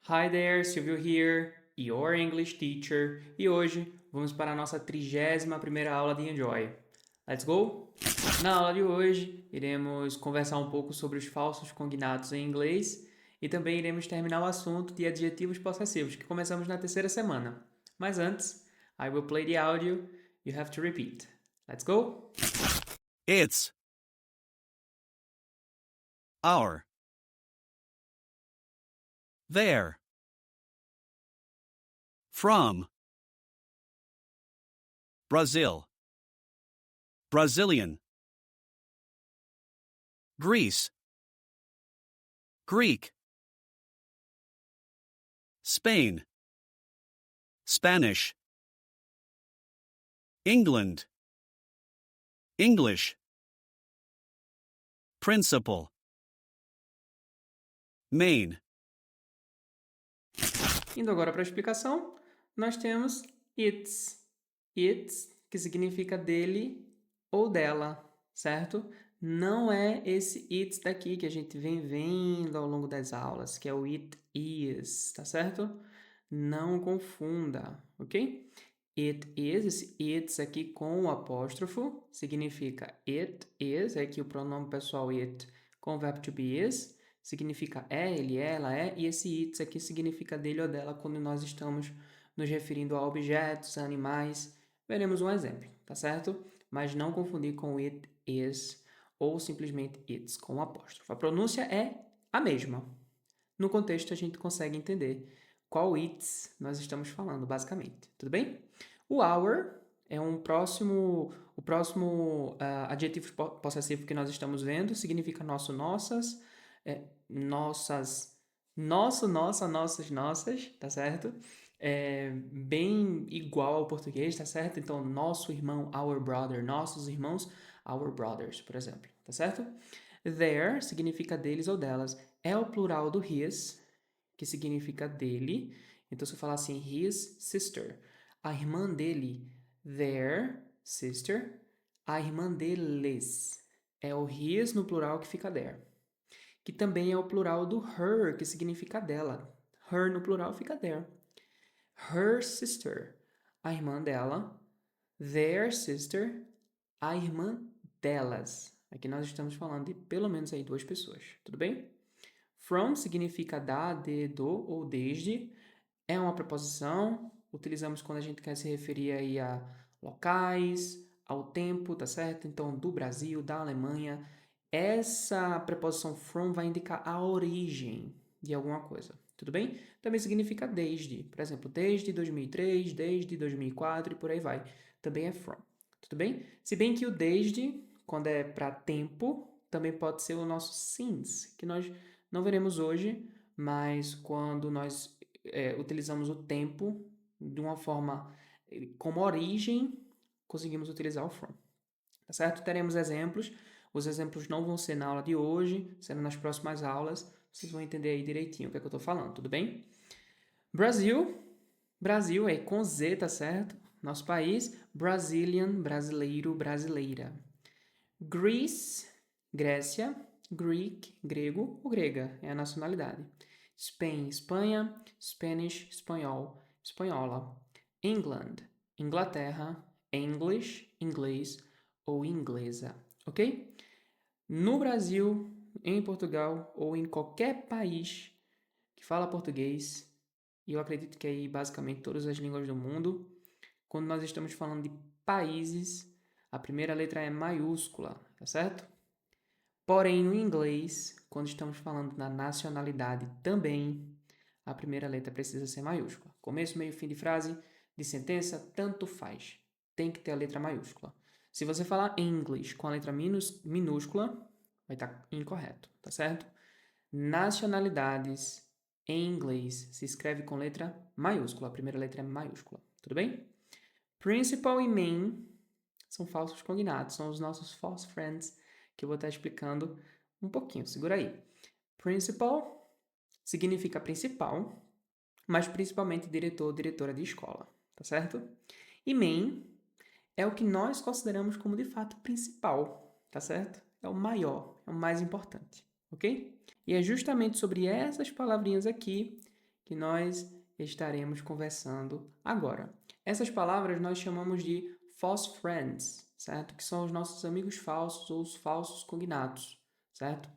Hi there, Silvio here, your English teacher, e hoje vamos para a nossa 31ª aula de Enjoy. Let's go? Na aula de hoje, iremos conversar um pouco sobre os falsos cognatos em inglês e também iremos terminar o assunto de adjetivos possessivos, que começamos na terceira semana. Mas antes, I will play the audio, you have to repeat. Let's go? It's our there from Brazil Brazilian Greece Greek Spain Spanish England English Principal Maine. Indo agora para a explicação, nós temos it's. It's, que significa dele ou dela, certo? Não é esse it's daqui que a gente vem vendo ao longo das aulas, que é o it is, tá certo? Não confunda, ok? It is, esse it's aqui com o apóstrofo, significa it is, é aqui o pronome pessoal it com o verbo to be is, significa é, ele é, ela é, e esse it's aqui significa dele ou dela quando nós estamos nos referindo a objetos, a animais. Veremos um exemplo, tá certo? Mas não confundir com it is ou simplesmente it's com o apóstrofo. A pronúncia é a mesma. No contexto, a gente consegue entender qual it's nós estamos falando, basicamente. Tudo bem? O our é o próximo adjetivo possessivo que nós estamos vendo, significa nosso, nossas, nossas, nosso, nossa, nossas, nossas, tá certo? É bem igual ao português, tá certo? Então, nosso irmão, our brother, nossos irmãos, our brothers, por exemplo, tá certo? Their significa deles ou delas. É o plural do his, que significa dele. Então, se eu falar assim, his sister, a irmã dele, their sister, a irmã deles. É o his no plural que fica there. Que também é o plural do her, que significa dela. Her no plural fica there. Her sister, a irmã dela. Their sister, a irmã delas. Aqui nós estamos falando de pelo menos aí duas pessoas, tudo bem? From significa da, de, do ou desde. É uma preposição. Utilizamos quando a gente quer se referir aí a locais, ao tempo, tá certo? Então, do Brasil, da Alemanha. Essa preposição from vai indicar a origem de alguma coisa, tudo bem? Também significa desde. Por exemplo, desde 2003, desde 2004 e por aí vai. Também é from, tudo bem? Se bem que o desde, quando é para tempo, também pode ser o nosso since, que nós não veremos hoje, mas quando nós utilizamos o tempo de uma forma como origem, conseguimos utilizar o from. Tá certo? Teremos exemplos. Os exemplos não vão ser na aula de hoje, serão nas próximas aulas. Vocês vão entender aí direitinho o que é que eu estou falando, tudo bem? Brasil. Brasil é com Z, tá certo? Nosso país. Brazilian, brasileiro, brasileira. Greece, Grécia. Greek, grego ou grega, é a nacionalidade. Spain, Espanha. Spanish, espanhol, espanhola. England, Inglaterra. English, inglês ou inglesa, ok? No Brasil, em Portugal ou em qualquer país que fala português, e eu acredito que aí basicamente todas as línguas do mundo, quando nós estamos falando de países, a primeira letra é maiúscula, tá certo? Porém, no inglês, quando estamos falando na nacionalidade também, a primeira letra precisa ser maiúscula. Começo, meio, fim de frase, de sentença, tanto faz. Tem que ter a letra maiúscula. Se você falar English com a letra minúscula, vai estar incorreto, tá certo? Nacionalidades em inglês se escreve com letra maiúscula. A primeira letra é maiúscula, tudo bem? Principal e main são falsos cognatos, são os nossos false friends que eu vou estar explicando um pouquinho. Segura aí. Principal significa principal, mas principalmente diretor ou diretora de escola, tá certo? E main é o que nós consideramos como de fato principal, tá certo? É o maior, é o mais importante, ok? E é justamente sobre essas palavrinhas aqui que nós estaremos conversando agora. Essas palavras nós chamamos de false friends, certo? Que são os nossos amigos falsos ou os falsos cognatos, certo?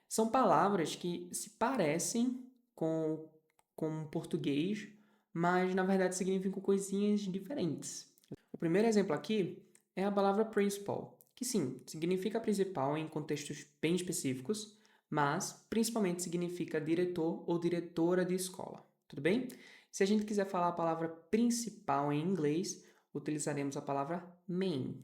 São palavras que se parecem com o português, mas na verdade significam coisinhas diferentes. O primeiro exemplo aqui é a palavra principal, que sim, significa principal em contextos bem específicos, mas principalmente significa diretor ou diretora de escola, tudo bem? Se a gente quiser falar a palavra principal em inglês, utilizaremos a palavra main.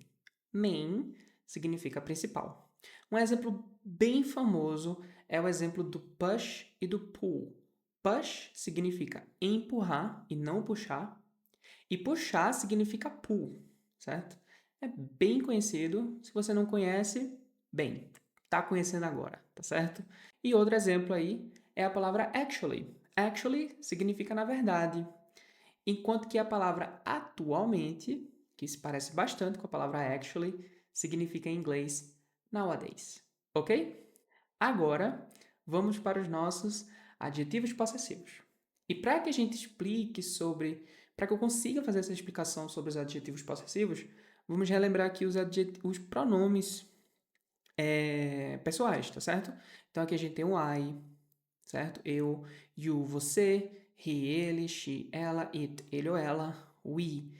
Main significa principal. Um exemplo bem famoso é o exemplo do push e do pull. Push significa empurrar e não puxar, e puxar significa pull, certo? É bem conhecido. Se você não conhece, bem, tá conhecendo agora, tá certo? E outro exemplo aí é a palavra actually. Actually significa na verdade, enquanto que a palavra atualmente, que se parece bastante com a palavra actually, significa em inglês nowadays, ok? Agora, vamos para os nossos adjetivos possessivos. E para que a gente explique para que eu consiga fazer essa explicação sobre os adjetivos possessivos, vamos relembrar aqui os pronomes pessoais, tá certo? Então aqui a gente tem o I, certo? Eu, you, você, he, ele, she, ela, it, ele ou ela, we,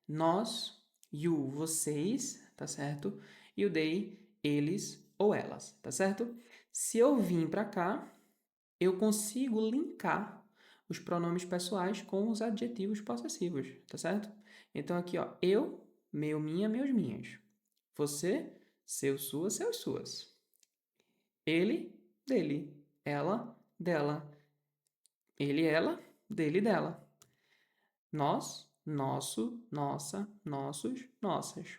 nós, you, vocês, tá certo? E o they, eles ou elas, tá certo? Se eu vim para cá, eu consigo linkar os pronomes pessoais com os adjetivos possessivos, tá certo? Então aqui, ó, eu, meu, minha, meus, minhas. Você, seu, sua, seus, suas. Ele, dele. Ela, dela. Ele, ela, dele, dela. Nós, nosso, nossa, nossos, nossas.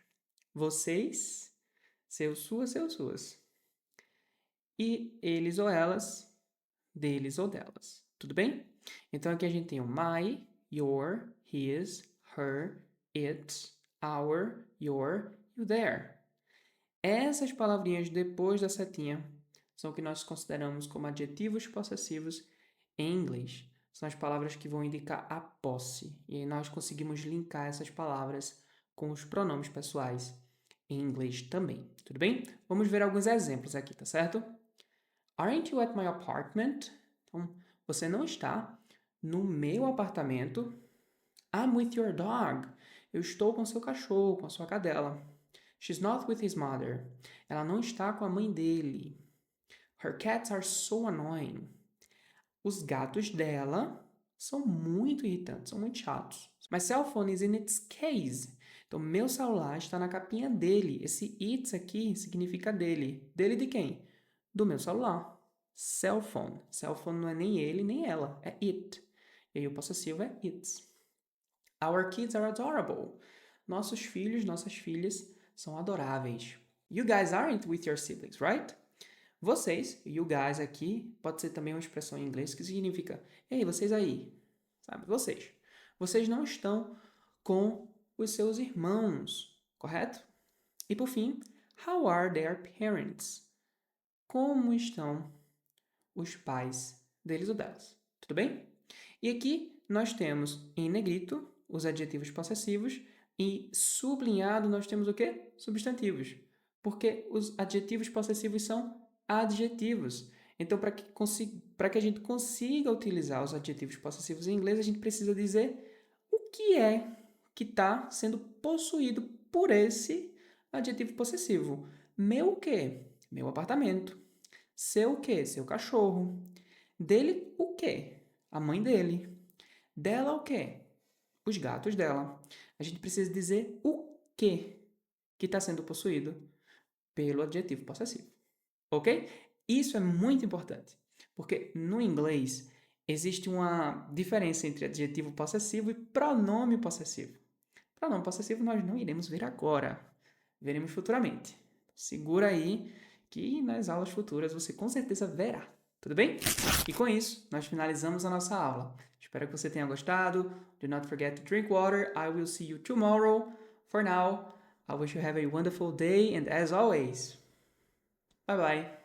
Vocês, seu, sua, seus, suas. E eles ou elas, deles ou delas. Tudo bem? Então aqui a gente tem o my, your, his, her, its, our, your e o their. Essas palavrinhas depois da setinha são o que nós consideramos como adjetivos possessivos em inglês. São as palavras que vão indicar a posse. E aí nós conseguimos linkar essas palavras com os pronomes pessoais em inglês também. Tudo bem? Vamos ver alguns exemplos aqui, tá certo? Aren't you at my apartment? Então, você não está no meu apartamento. I'm with your dog. Eu estou com seu cachorro, com a sua cadela. She's not with his mother. Ela não está com a mãe dele. Her cats are so annoying. Os gatos dela são muito irritantes, são muito chatos. My cell phone is in its case. Então, meu celular está na capinha dele. Esse its aqui significa dele. Dele de quem? Do meu celular. Cell phone. Cell phone não é nem ele, nem ela. É it. E aí o possessivo é its. Our kids are adorable. Nossos filhos, nossas filhas são adoráveis. You guys aren't with your siblings, right? Vocês, you guys aqui, pode ser também uma expressão em inglês que significa ei, vocês aí, sabe? Vocês. Vocês não estão com os seus irmãos, correto? E por fim, how are their parents? Como estão os pais deles ou delas? Tudo bem? E aqui nós temos em negrito os adjetivos possessivos e sublinhado nós temos o quê? Substantivos. Porque os adjetivos possessivos são adjetivos. Então, para que a gente consiga utilizar os adjetivos possessivos em inglês, a gente precisa dizer o que é que está sendo possuído por esse adjetivo possessivo. Meu o quê? Meu apartamento. Seu o quê? Seu cachorro. Dele o quê? A mãe dele. Dela o quê? Os gatos dela. A gente precisa dizer o que está sendo possuído pelo adjetivo possessivo. Ok? Isso é muito importante, porque no inglês existe uma diferença entre adjetivo possessivo e pronome possessivo. Pronome possessivo nós não iremos ver agora, veremos futuramente. Segura aí que nas aulas futuras você com certeza verá. Tudo bem? E com isso, nós finalizamos a nossa aula. Espero que você tenha gostado. Do not forget to drink water. I will see you tomorrow. For now, I wish you have a wonderful day and as always, bye bye.